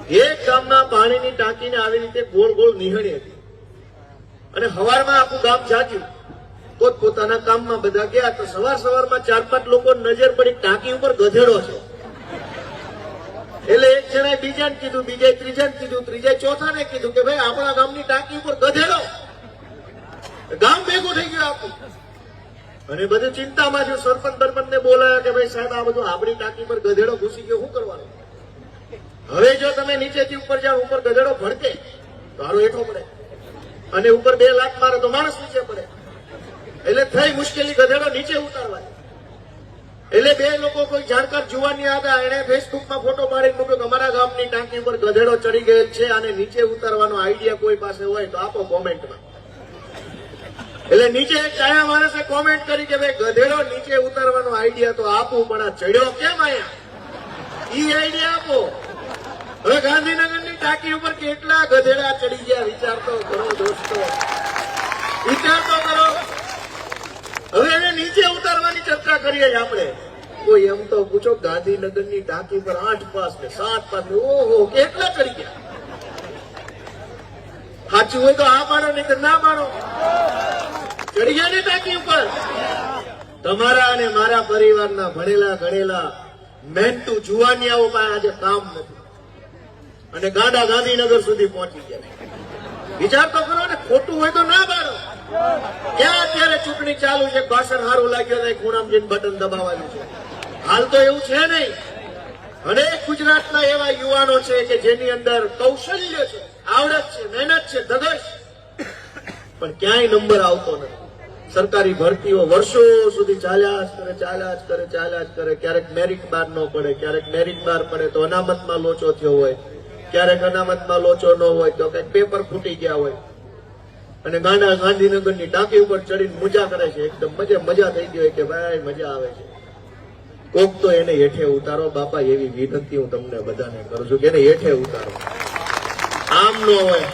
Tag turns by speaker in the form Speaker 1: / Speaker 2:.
Speaker 1: એક ગામમાં પાણીની ટાંકીને આવી રીતે ગોળ ગોળ નિહળી હતી અને સવારમાં આખું ગામ જાગ્યું, પોતપોતાના કામમાં બધા ગયા તો સવારમાં 4-5 લોકો નજર પડી ટાંકી ઉપર ગધેડો છે. એટલે એક જણાએ બીજાને કીધું, બીજાએ ત્રીજાને કીધું, ત્રીજાએ ચોથાને કીધું કે ભાઈ આપણા ગામની ટાંકી ઉપર ગધેડો. ગામ ભેગું થઈ ગયું આખું અને બધું ચિંતામાં જો સરપંચ ને બોલાયા કે ભાઈ સાહેબ આ બધું આપણી ટાંકી પર ગધેડો ઘૂસી ગયો, શું કરવાનું? હવે જો તમે નીચેથી ઉપર જાઓ, ઉપર ગધેડો ભડકે તો હારો હેઠો પડે અને ઉપર 2 લાખ મારે તો માણસ નીચે પડે. એટલે થઈ મુશ્કેલી ગધેડો નીચે ઉતારવાની. એટલે 2 લોકો કોઈ જાણકાર જુવાની હતા, એને ફેસબુકમાં ફોટો પાડીને મૂક્યો કે અમારા ગામની ટાંકી ઉપર ગધેડો ચડી ગયેલ છે અને નીચે ઉતારવાનો આઈડિયા કોઈ પાસે હોય તો આપો કોમેન્ટમાં. એટલે નીચે એક કાયા માણસે કોમેન્ટ કરી કે ભાઈ ગધેડો નીચે ઉતારવાનો આઈડિયા તો આપું, પણ આ ચડ્યો કેમ આયા? ઈ આઈડિયા આપો. હવે ગાંધીનગરની ટાંકી ઉપર કેટલા ગધેડા ચડી ગયા વિચાર તો કરો દોસ્તો, વિચાર તો કરો. હવે એને નીચે ઉતારવાની ચર્ચા કરીએ આપણે. કોઈ એમ તો પૂછો ગાંધીનગરની ટાંકી પર 8 પાસ ને 7 પાસ ને ઓહો કેટલા ચડી ગયા. સાચું હોય તો આ પાડો, નહીં તો ના પાડો. ચડી ગયા ને ટાંકી ઉપર. તમારા અને મારા પરિવારના ભણેલા ગણેલા મહેનતુ જુવાનિયાઓ પાસે આજે કામ નથી અને ગાંડા ગાંધીનગર સુધી પહોંચી ગયા. વિચાર તો કરો ને, ખોટું હોય તો ના પાડો. ક્યાં અત્યારે ચૂંટણી ચાલુ છે, ભાષણ સારું લાગ્યો તો ખૂણામાં જઈને બટન દબાવવાનું છે. હાલ તો એવું છે નહીં. અનેક ગુજરાતના એવા યુવાનો છે કે જેની અંદર કૌશલ્ય છે, આવડત છે, મહેનત છે, ધગશ, પણ ક્યાંય નંબર આવતો નથી. સરકારી ભરતીઓ વર્ષો સુધી ચાલ્યા જ કરે. ક્યારેક મેરિટ બાર ન પડે, ક્યારેક મેરિટ બાર પડે તો અનામતમાં લોચો થયો હોય, ક્યારેક અનામતમાં લોચો ન હોય તો કઈક પેપર ફૂટી ગયા હોય અને ગાંધીનગરની ટાંકી ઉપર ચડીને મજા કરે છે. એકદમ મજા થઈ ગઈ હોય કે ભાઈ મજા આવે છે. કોક તો એને હેઠે ઉતારો બાપા, એવી વિનંતી હું તમને બધાને કરું છું કે એને હેઠે ઉતારો. આમ ન હોય.